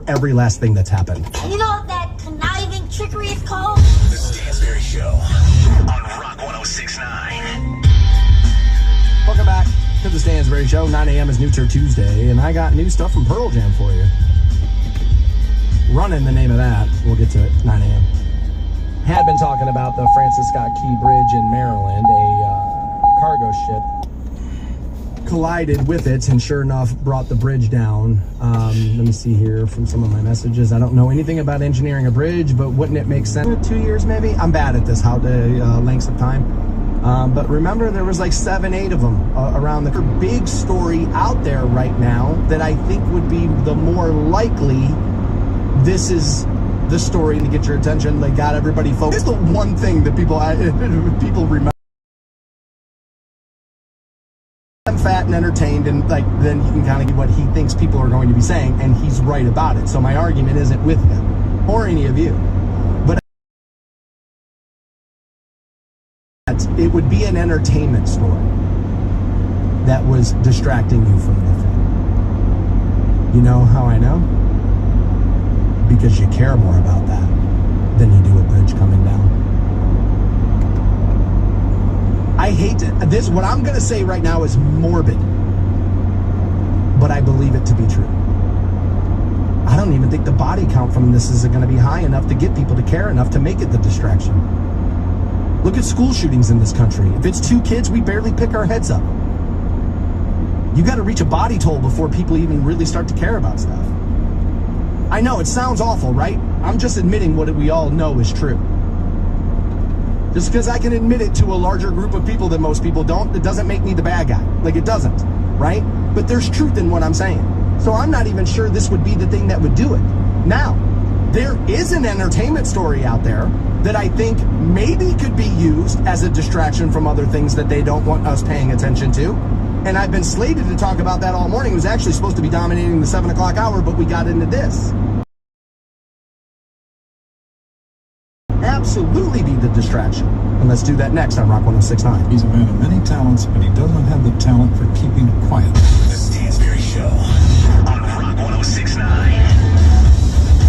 every last thing that's happened. You know what that conniving trickery is called? The Stansberry Show on Rock 1069. Welcome back to the Stansberry Show. 9 a.m. is New Tour Tuesday, and I got new stuff from Pearl Jam for you. Running the name of that. We'll get to it. 9 a.m. Had been talking about the Francis Scott Key Bridge in Maryland, a cargo ship collided with it, and sure enough brought the bridge down. Let me see here from some of my messages. I don't know anything about engineering a bridge, but wouldn't it make sense? 2 years maybe? I'm bad at this, how the lengths of time. But remember, there was like 7, 8 of them around the big story out there right now that I think would be the more likely. This is the story to get your attention. They got everybody focused. It's the one thing that people remember. I'm fat and entertained, and like then you can kind of get what he thinks people are going to be saying, and he's right about it. So my argument isn't with him or any of you, but it would be an entertainment story that was distracting you from the thing. You know how I know? Because you care more about that than you do a bridge coming down. I hate this. What I'm going to say right now is morbid, but I believe it to be true. I don't even think the body count from this is going to be high enough to get people to care enough to make it the distraction. Look at school shootings in this country. If it's 2 kids, we barely pick our heads up. You got to reach a body toll before people even really start to care about stuff. I know, it sounds awful, right? I'm just admitting what we all know is true. Just because I can admit it to a larger group of people than most people don't, it doesn't make me the bad guy. Like, it doesn't, right? But there's truth in what I'm saying. So I'm not even sure this would be the thing that would do it. Now, there is an entertainment story out there that I think maybe could be used as a distraction from other things that they don't want us paying attention to. And I've been slated to talk about that all morning. It was actually supposed to be dominating the 7 o'clock hour, but we got into this. Absolutely be the distraction. And let's do that next on Rock 1069. He's a man of many talents, but he doesn't have the talent for keeping quiet. The Stansberry Show on Rock 1069.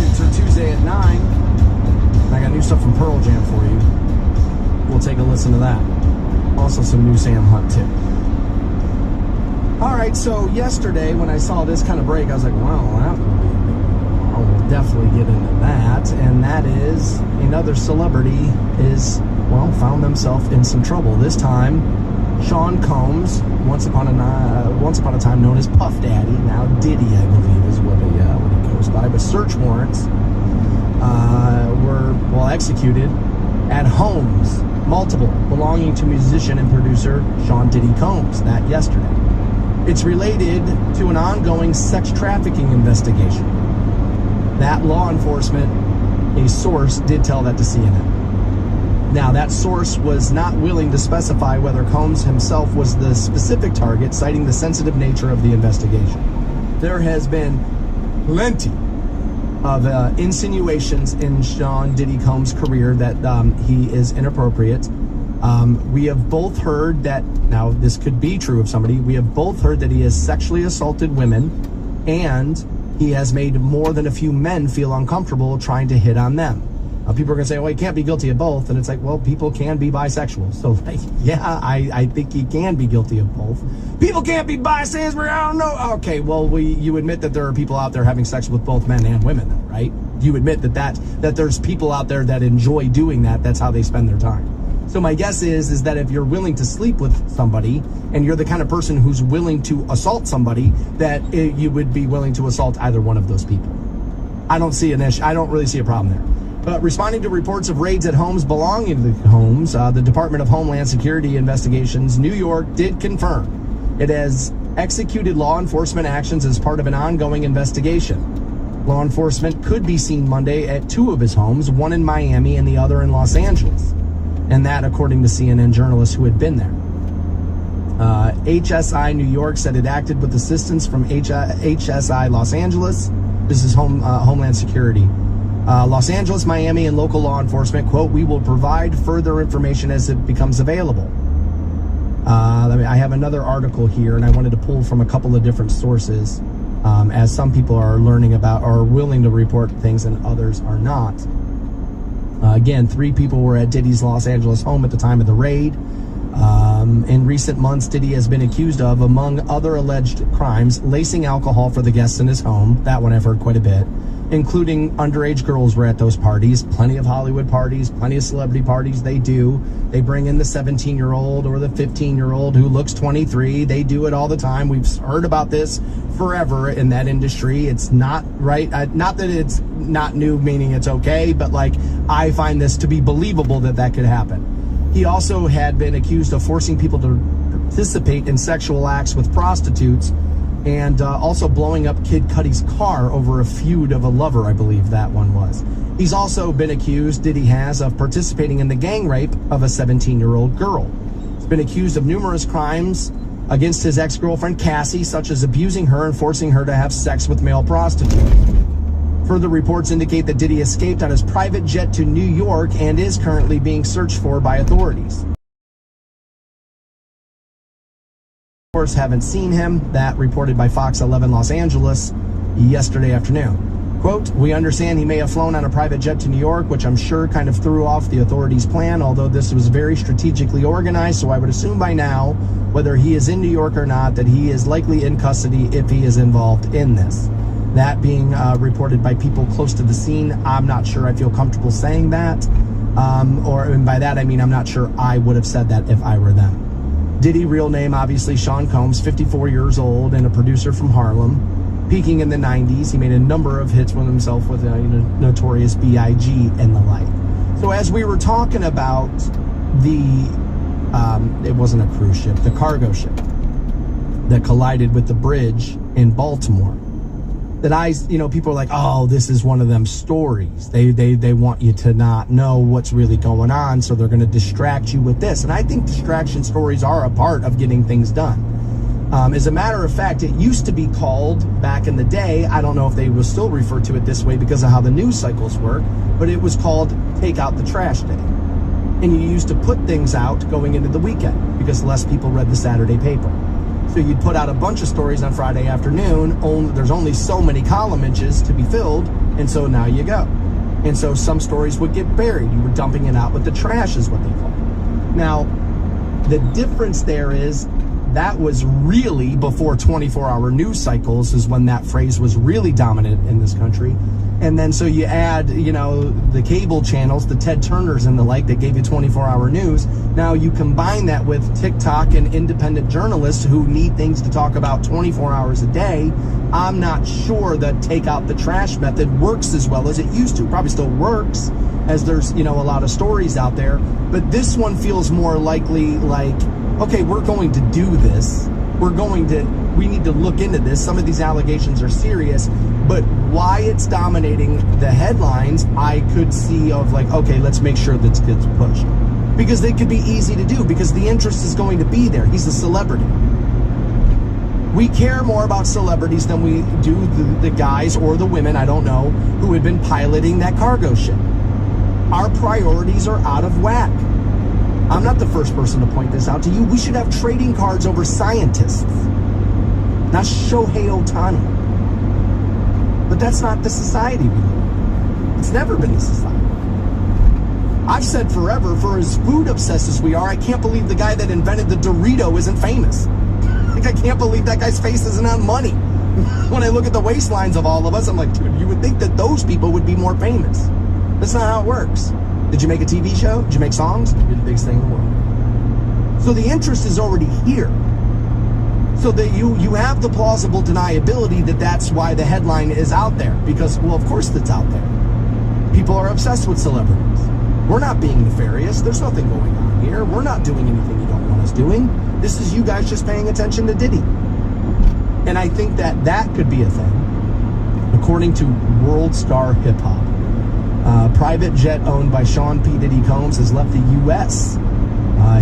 It's Tuesday at 9. And I got new stuff from Pearl Jam for you. We'll take a listen to that. Also some new Sam Hunt too. All right, so yesterday when I saw this kind of break, I was like, well, that would be a big deal. I'll definitely get into that. And that is another celebrity found themselves in some trouble. This time, Sean Combs, once upon a time known as Puff Daddy, now Diddy, I believe, is what he goes by. But search warrants were executed at homes, multiple, belonging to musician and producer Sean Diddy Combs. That yesterday. It's related to an ongoing sex trafficking investigation. That law enforcement, a source, did tell that to CNN. Now, that source was not willing to specify whether Combs himself was the specific target, citing the sensitive nature of the investigation. There has been plenty of insinuations in Sean Diddy Combs' career that he is inappropriate. We have both heard that, now this could be true of somebody, we have both heard that he has sexually assaulted women, and he has made more than a few men feel uncomfortable trying to hit on them. People are going to say, well, he can't be guilty of both. And it's like, well, people can be bisexual. So, like, yeah, I think he can be guilty of both. People can't be bisexual. I don't know. Okay, well, you admit that there are people out there having sex with both men and women, though, right? You admit that there's people out there that enjoy doing that. That's how they spend their time. So my guess is that if you're willing to sleep with somebody and you're the kind of person who's willing to assault somebody, that you would be willing to assault either one of those people. I don't see an issue. I don't really see a problem there. But responding to reports of raids at homes belonging to the Combs, the Department of Homeland Security Investigations, New York, did confirm it has executed law enforcement actions as part of an ongoing investigation. Law enforcement could be seen Monday at 2 of his homes, one in Miami and the other in Los Angeles. And that, according to CNN journalists who had been there. HSI New York said it acted with assistance from HSI Los Angeles. This is Homeland Security. Los Angeles, Miami, and local law enforcement, quote, we will provide further information as it becomes available. I have another article here, and I wanted to pull from a couple of different sources. as some people are learning about or willing to report things and others are not. Again, 3 people were at Diddy's Los Angeles home at the time of the raid. In recent months, Diddy has been accused of, among other alleged crimes, lacing alcohol for the guests in his home. That one I've heard quite a bit. Including underage girls were at those parties. Plenty of Hollywood parties, plenty of celebrity parties. They bring in the 17-year-old or the 15-year-old who looks 23. They do it all the time. We've heard about this forever in that industry. It's not right. Not that it's not new, meaning it's okay, but like, I find this to be believable that could happen. He also had been accused of forcing people to participate in sexual acts with prostitutes and also blowing up Kid Cudi's car over a feud of a lover, I believe that one was. He's also been accused, Diddy has, of participating in the gang rape of a 17-year-old girl. He's been accused of numerous crimes against his ex-girlfriend Cassie, such as abusing her and forcing her to have sex with male prostitutes. Further reports indicate that Diddy escaped on his private jet to New York and is currently being searched for by authorities. Of course, haven't seen him. That reported by Fox 11 Los Angeles yesterday afternoon. Quote, "We understand he may have flown on a private jet to New York, which I'm sure kind of threw off the authorities' plan, although this was very strategically organized, so I would assume by now, whether he is in New York or not, that he is likely in custody if he is involved in this." That being reported by people close to the scene. I'm not sure I feel comfortable saying that. And by that I mean I'm not sure I would have said that if I were them. Diddy, real name obviously Sean Combs, 54 years old and a producer from Harlem. Peaking in the 90s, he made a number of hits with himself with Notorious B.I.G. and the like. So as we were talking about it wasn't a cruise ship, the cargo ship that collided with the bridge in Baltimore. People are like, oh, this is one of them stories. They want you to not know what's really going on, so they're going to distract you with this. And I think distraction stories are a part of getting things done. As a matter of fact, it used to be called, back in the day, I don't know if they will still refer to it this way because of how the news cycles work, but it was called Take Out the Trash Day. And you used to put things out going into the weekend because less people read the Saturday paper. So you'd put out a bunch of stories on Friday afternoon. There's only so many column inches to be filled, and so now you go. And so some stories would get buried. You were dumping it out with the trash is what they call it. Now, the difference there is that was really before 24-hour news cycles is when that phrase was really dominant in this country. And then so you add, the cable channels, the Ted Turners and the like that gave you 24-hour news. Now you combine that with TikTok and independent journalists who need things to talk about 24 hours a day. I'm not sure that take out the trash method works as well as it used to. Probably still works as there's, a lot of stories out there. But this one feels more likely like, okay, we're going to do this. We need to look into this. Some of these allegations are serious, but why it's dominating the headlines, I could see of like, okay, let's make sure that gets pushed. Because they could be easy to do because the interest is going to be there. He's a celebrity. We care more about celebrities than we do the guys or the women, I don't know, who had been piloting that cargo ship. Our priorities are out of whack. I'm not the first person to point this out to you. We should have trading cards over scientists, not Shohei Ohtani. But that's not the society we live in. It's never been the society. I've said forever, for as food obsessed as we are, I can't believe the guy that invented the Dorito isn't famous. Like, I can't believe that guy's face isn't on money. When I look at the waistlines of all of us, I'm like, dude, you would think that those people would be more famous. That's not how it works. Did you make a TV show? Did you make songs? You're the biggest thing in the world. So the interest is already here. So that you have the plausible deniability that that's why the headline is out there. Because, well, of course it's out there. People are obsessed with celebrities. We're not being nefarious. There's nothing going on here. We're not doing anything you don't want us doing. This is you guys just paying attention to Diddy. And I think that could be a thing. According to World Star Hip Hop, private jet owned by Sean P. Diddy Combs has left the U.S.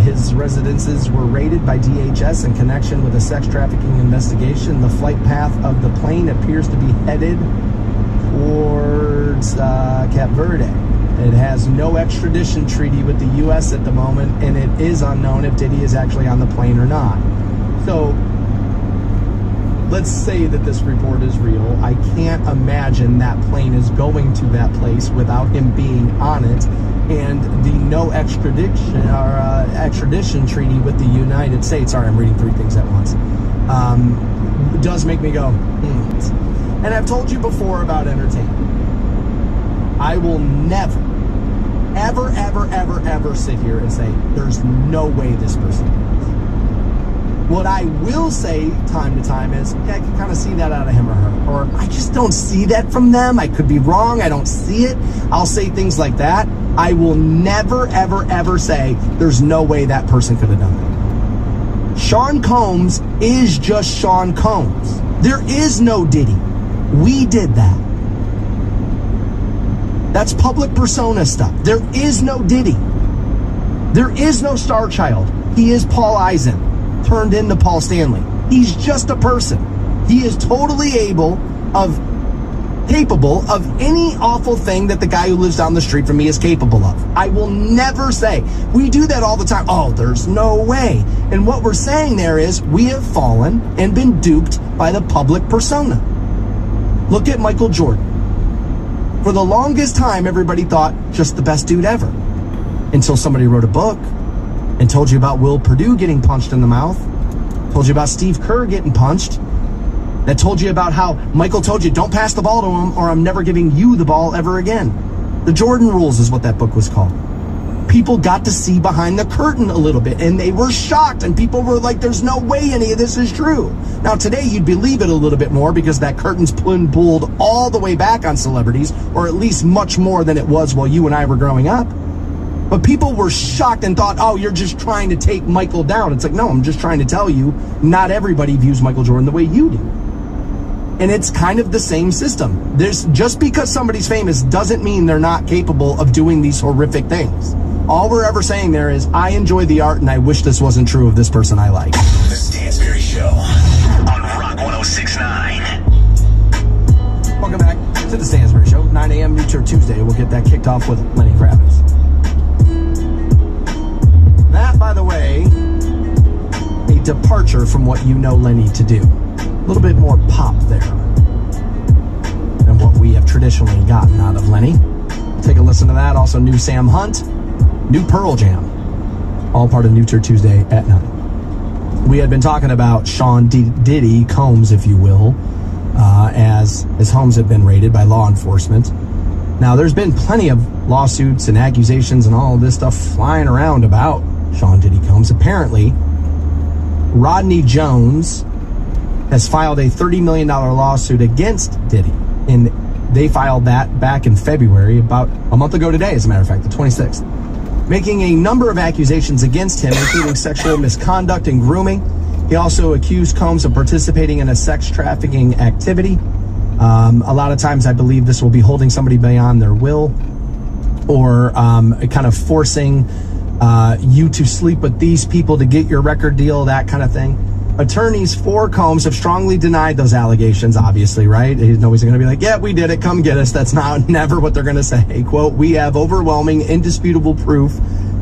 His residences were raided by DHS in connection with a sex trafficking investigation. The flight path of the plane appears to be headed towards Cape Verde. It has no extradition treaty with the U.S. at the moment, and it is unknown if Diddy is actually on the plane or not. So let's say that this report is real. I can't imagine that plane is going to that place without him being on it, and the no extradition treaty with the United States. Sorry, I'm reading three things at once. Does make me go, And I've told you before about entertainment. I will never, ever, ever, ever, ever sit here and say, there's no way this person is. What I will say time to time is, yeah, I can kind of see that out of him or her. Or I just don't see that from them. I could be wrong. I don't see it. I'll say things like that. I will never, ever, ever say, there's no way that person could have done that. Sean Combs is just Sean Combs. There is no Diddy. We did that. That's public persona stuff. There is no Diddy. There is no Star Child. He is Paul Eisen, turned into Paul Stanley. He's just a person. He is totally capable of any awful thing that the guy who lives down the street from me is capable of. I will never say. We do that all the time. Oh, there's no way. And what we're saying there is we have fallen and been duped by the public persona. Look at Michael Jordan. For the longest time, everybody thought just the best dude ever. Until somebody wrote a book and told you about Will Perdue getting punched in the mouth, told you about Steve Kerr getting punched, that told you about how Michael told you, don't pass the ball to him or I'm never giving you the ball ever again. The Jordan Rules is what that book was called. People got to see behind the curtain a little bit, and they were shocked, and people were like, there's no way any of this is true. Now, today, you'd believe it a little bit more because that curtain's been pulled all the way back on celebrities, or at least much more than it was while you and I were growing up. But people were shocked and thought, oh, you're just trying to take Michael down. It's like, no, I'm just trying to tell you, not everybody views Michael Jordan the way you do. And it's kind of the same system. Just because somebody's famous doesn't mean they're not capable of doing these horrific things. All we're ever saying there is, I enjoy the art and I wish this wasn't true of this person I like. The Stansberry Show on Rock 106.9. Welcome back to the Stansberry Show, 9 a.m. New Tour Tuesday. We'll get that kicked off with Lenny Kravitz. That, by the way, a departure from what you know Lenny to do. A little bit more pop there than what we have traditionally gotten out of Lenny. Take a listen to that. Also, new Sam Hunt, new Pearl Jam. All part of New Tour Tuesday at 9. We had been talking about Sean Diddy Combs, if you will, as his homes have been raided by law enforcement. Now, there's been plenty of lawsuits and accusations and all of this stuff flying around about Sean Diddy Combs. Apparently, Rodney Jones has filed a $30 million lawsuit against Diddy. And they filed that back in February, about a month ago today, as a matter of fact, the 26th. Making a number of accusations against him, including sexual misconduct and grooming. He also accused Combs of participating in a sex trafficking activity. A lot of times I believe this will be holding somebody beyond their will, or kind of forcing you to sleep with these people to get your record deal, that kind of thing. Attorneys for Combs have strongly denied those allegations, obviously, right? Nobody's going to be like, yeah, we did it, come get us. That's never what they're going to say. Quote, we have overwhelming, indisputable proof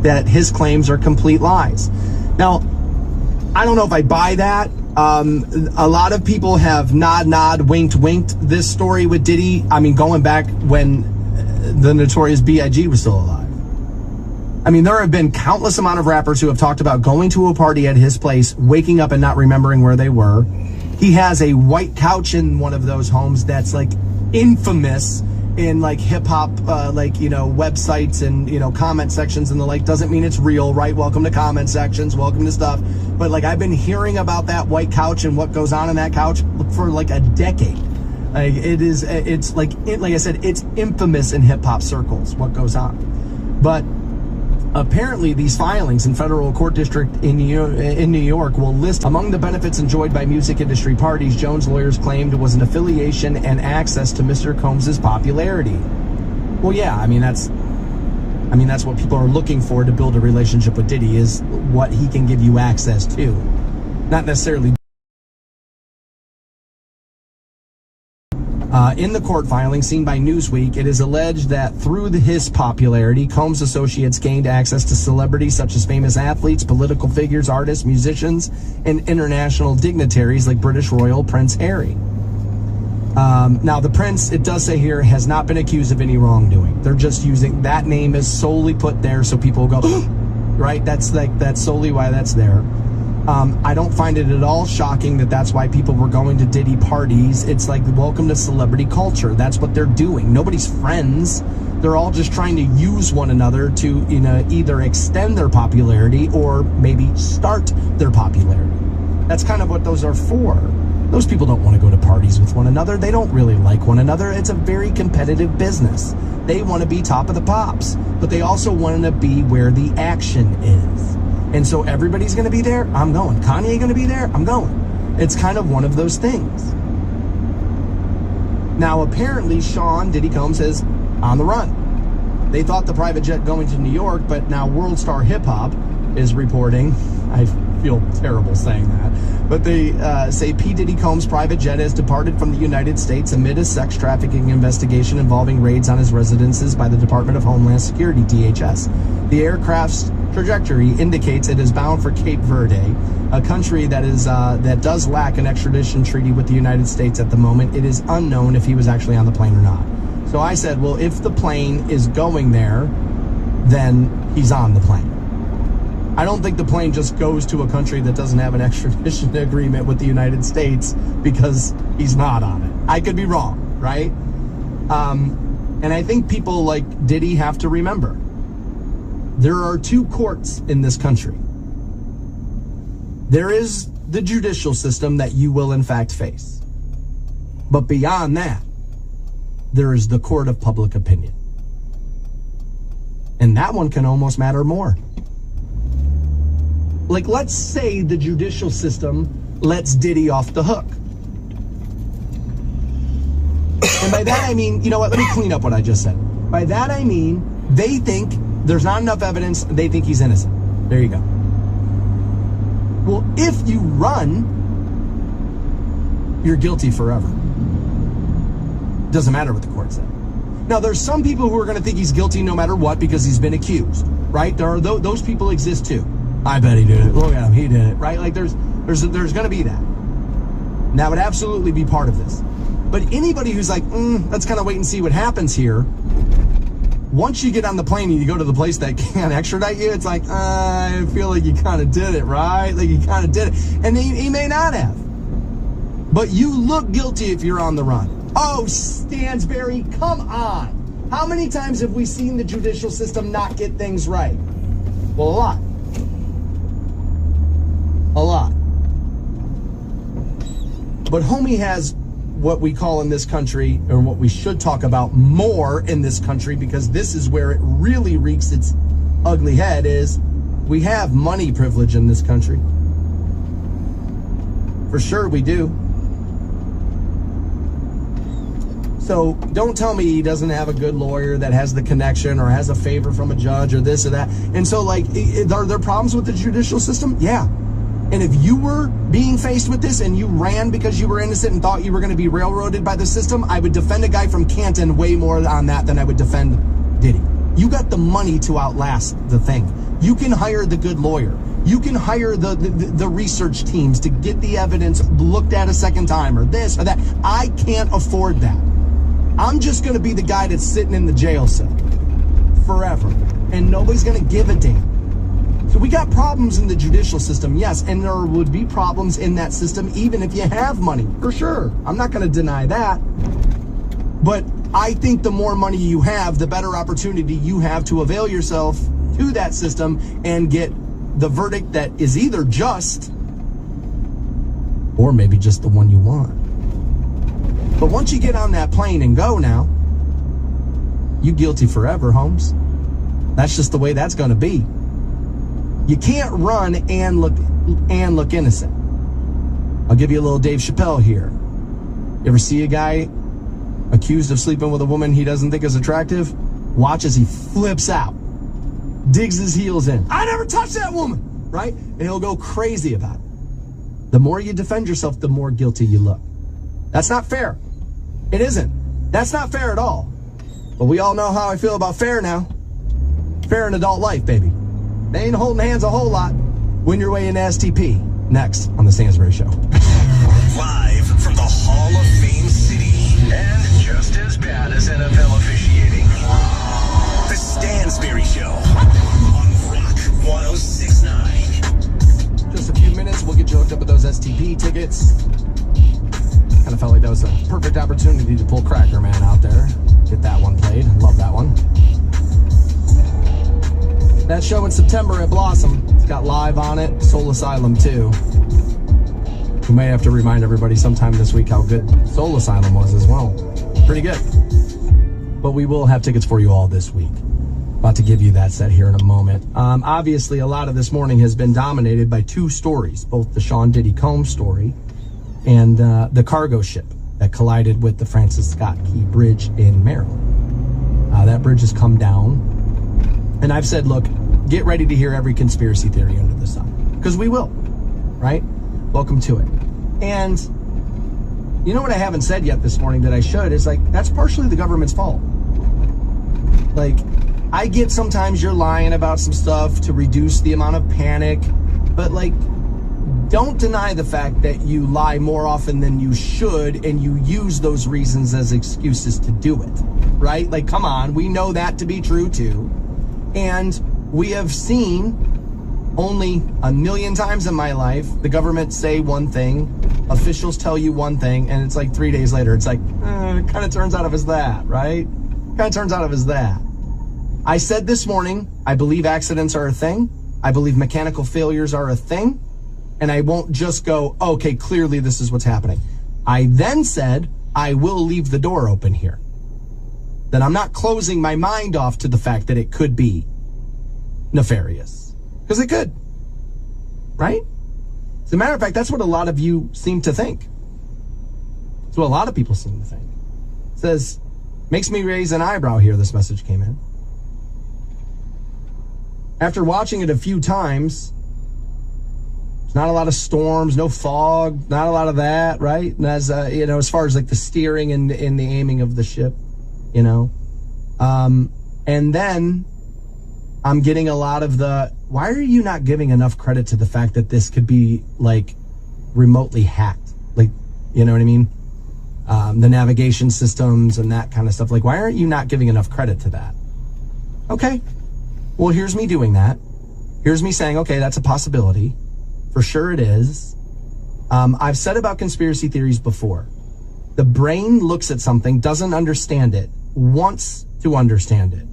that his claims are complete lies. Now, I don't know if I buy that. A lot of people have winked this story with Diddy. I mean, going back when the Notorious B.I.G. was still alive. I mean, there have been countless amount of rappers who have talked about going to a party at his place, waking up and not remembering where they were. He has a white couch in one of those homes that's like infamous in like hip hop, websites and, comment sections and the like. Doesn't mean it's real, right? Welcome to comment sections, welcome to stuff. But like, I've been hearing about that white couch and what goes on in that couch for like a decade. Like it's like I said, it's infamous in hip hop circles, what goes on. But apparently, these filings in federal court district in New York will list among the benefits enjoyed by music industry parties Jones' lawyers claimed was an affiliation and access to Mr. Combs' popularity. Well, yeah, I mean that's what people are looking for to build a relationship with Diddy, is what he can give you access to, not necessarily. In the court filing seen by Newsweek, it is alleged that through his popularity, Combs' associates gained access to celebrities such as famous athletes, political figures, artists, musicians, and international dignitaries like British Royal Prince Harry. Now, the prince, it does say here, has not been accused of any wrongdoing. They're just using that name is solely put there so people will go, right? That's solely why that's there. I don't find it at all shocking that that's why people were going to Diddy parties. It's like, welcome to celebrity culture. That's what they're doing. Nobody's friends. They're all just trying to use one another to, either extend their popularity or maybe start their popularity. That's kind of what those are for. Those people don't want to go to parties with one another. They don't really like one another. It's a very competitive business. They want to be top of the pops, but they also want to be where the action is. And so everybody's going to be there, I'm going. Kanye going to be there, I'm going. It's kind of one of those things. Now, apparently, Sean Diddy Combs is on the run. They thought the private jet going to New York, but now World Star Hip Hop is reporting, I feel terrible saying that, but they say P. Diddy Combs' private jet has departed from the United States amid a sex trafficking investigation involving raids on his residences by the Department of Homeland Security, DHS. The aircraft's trajectory indicates it is bound for Cape Verde, a country that does lack an extradition treaty with the United States at the moment. It is unknown if he was actually on the plane or not. So I said, well, if the plane is going there, then he's on the plane. I don't think the plane just goes to a country that doesn't have an extradition agreement with the United States because he's not on it. I could be wrong, right? And I think people like Diddy have to remember, there are two courts in this country. There is the judicial system that you will in fact face. But beyond that, there is the court of public opinion. And that one can almost matter more. Like, let's say the judicial system lets Diddy off the hook. And by that I mean, you know what, let me clean up what I just said. By that I mean, they think there's not enough evidence, they think he's innocent. There you go. Well, if you run, you're guilty forever. Doesn't matter what the court said. Now, there's some people who are going to think he's guilty no matter what because he's been accused, right? There are those people exist too. I bet he did it. Look at him, he did it, right? Like there's going to be that. And that would absolutely be part of this. But anybody who's like, let's kind of wait and see what happens here. Once you get on the plane and you go to the place that can't extradite you, it's like, I feel like you kind of did it, right? Like you kind of did it. And he may not have. But you look guilty if you're on the run. Oh, Stansberry, come on. How many times have we seen the judicial system not get things right? Well, a lot. A lot. But homie has what we call in this country, or what we should talk about more in this country, because this is where it really reeks its ugly head, is we have money privilege in this country. For sure we do. So don't tell me he doesn't have a good lawyer that has the connection or has a favor from a judge or this or that. And so, like, are there problems with the judicial system? Yeah. And if you were being faced with this and you ran because you were innocent and thought you were going to be railroaded by the system, I would defend a guy from Canton way more on that than I would defend Diddy. You got the money to outlast the thing. You can hire the good lawyer. You can hire the research teams to get the evidence looked at a second time or this or that. I can't afford that. I'm just going to be the guy that's sitting in the jail cell forever. And nobody's going to give a damn. So we got problems in the judicial system, yes, and there would be problems in that system even if you have money, for sure. I'm not going to deny that. But I think the more money you have, the better opportunity you have to avail yourself to that system and get the verdict that is either just or maybe just the one you want. But once you get on that plane and go now, you guilty forever, Holmes. That's just the way that's going to be. You can't run and look innocent. I'll give you a little Dave Chappelle here. You ever see a guy accused of sleeping with a woman he doesn't think is attractive? Watch as he flips out, digs his heels in. I never touched that woman, right? And he'll go crazy about it. The more you defend yourself, the more guilty you look. That's not fair. It isn't. That's not fair at all. But we all know how I feel about fair now. Fair in adult life, baby. They ain't holding hands a whole lot. Win your way into STP. Next on The Stansbury Show. Live from the Hall of Fame City. And just as bad as NFL officiating. The Stansbury Show. On Rock 106.9. Just a few minutes, we'll get you hooked up with those STP tickets. Kind of felt like that was a perfect opportunity to pull Cracker Man out there. Get that one played. Love that one. That show in September at Blossom. It's got live on it. Soul Asylum too. We may have to remind everybody sometime this week how good Soul Asylum was as well. Pretty good. But we will have tickets for you all this week. About to give you that set here in a moment. Obviously, a lot of this morning has been dominated by two stories. Both the Sean Diddy Combs story and the cargo ship that collided with the Francis Scott Key Bridge in Maryland. That bridge has come down. And I've said, look, get ready to hear every conspiracy theory under the sun. Because we will, right? Welcome to it. And you know what I haven't said yet this morning that I should is, like, that's partially the government's fault. Like, I get sometimes you're lying about some stuff to reduce the amount of panic, but, like, don't deny the fact that you lie more often than you should and you use those reasons as excuses to do it, right? Like, come on, we know that to be true too. And we have seen only a million times in my life the government say one thing, officials tell you one thing, and it's like 3 days later, it's like, it kind of turns out as that, right? Kind of turns out as that. I said this morning, I believe accidents are a thing. I believe mechanical failures are a thing. And I won't just go, okay, clearly this is what's happening. I then said, I will leave the door open here. That I'm not closing my mind off to the fact that it could be nefarious. Because it could. Right? As a matter of fact, that's what a lot of you seem to think. That's what a lot of people seem to think. It says, makes me raise an eyebrow here, this message came in. After watching it a few times, there's not a lot of storms, no fog, not a lot of that, right? And as, as far as like the steering and the aiming of the ship. And then I'm getting a lot of why are you not giving enough credit to the fact that this could be like remotely hacked? Like, you know what I mean? The navigation systems and that kind of stuff. Like, why aren't you not giving enough credit to that? Okay. Well, here's me doing that. Here's me saying, okay, that's a possibility. For sure it is. I've said about conspiracy theories before. The brain looks at something, doesn't understand it, wants to understand it.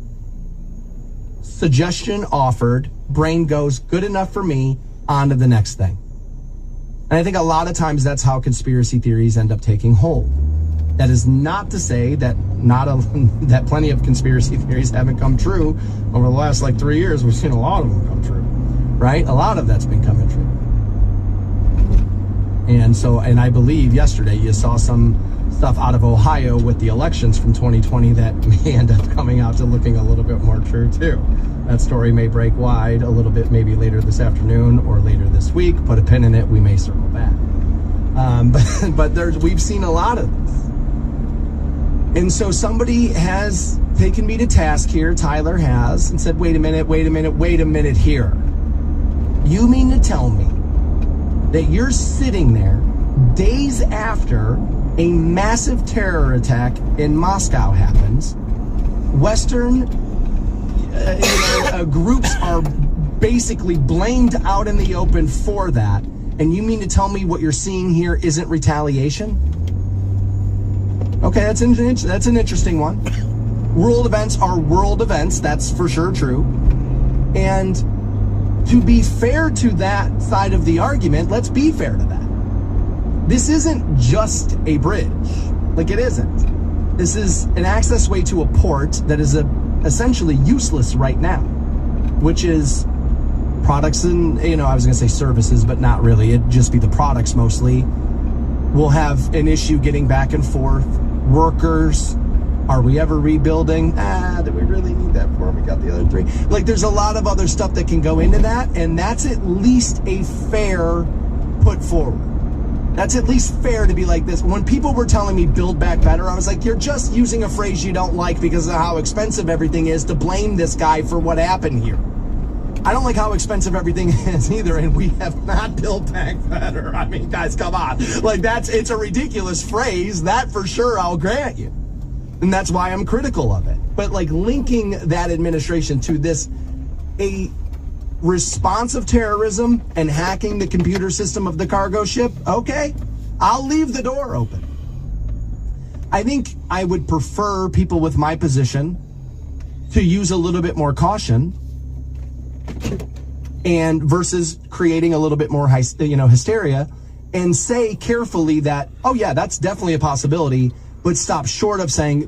Suggestion offered, brain goes, good enough for me, on to the next thing. And I think a lot of times that's how conspiracy theories end up taking hold. That is not to say that that plenty of conspiracy theories haven't come true. Over the last 3 years, we've seen a lot of them come true, right? A lot of that's been coming true. And I believe yesterday you saw some stuff out of Ohio with the elections from 2020 that may end up coming out to looking a little bit more true too. That story may break wide a little bit, maybe later this afternoon or later this week. Put a pin in it. We may circle back. But we've seen a lot of this. And so somebody has taken me to task here, Tyler has, and said, wait a minute here. You mean to tell me that you're sitting there days after a massive terror attack in Moscow happens, Western groups are basically blamed out in the open for that, and you mean to tell me what you're seeing here isn't retaliation? Okay, that's an interesting one. World events are world events, that's for sure true. And to be fair to that side of the argument, let's be fair to that. This isn't just a bridge. Like, it isn't. This is an access way to a port that is essentially useless right now, which is products and, I was going to say services, but not really. It'd just be the products mostly. We'll have an issue getting back and forth. Workers. Are we ever rebuilding? Do we really need that for? We got the other three. Like, there's a lot of other stuff that can go into that, and that's at least a fair put forward. That's at least fair to be like this. When people were telling me build back better, I was like, you're just using a phrase you don't like because of how expensive everything is to blame this guy for what happened here. I don't like how expensive everything is either, and we have not built back better. I mean, guys, come on. Like, it's a ridiculous phrase. That for sure I'll grant you. And that's why I'm critical of it. But like linking that administration to this, a response of terrorism and hacking the computer system of the cargo ship, okay, I'll leave the door open. I think I would prefer people with my position to use a little bit more caution and versus creating a little bit more hysteria, and say carefully that, oh yeah, that's definitely a possibility, but stop short of saying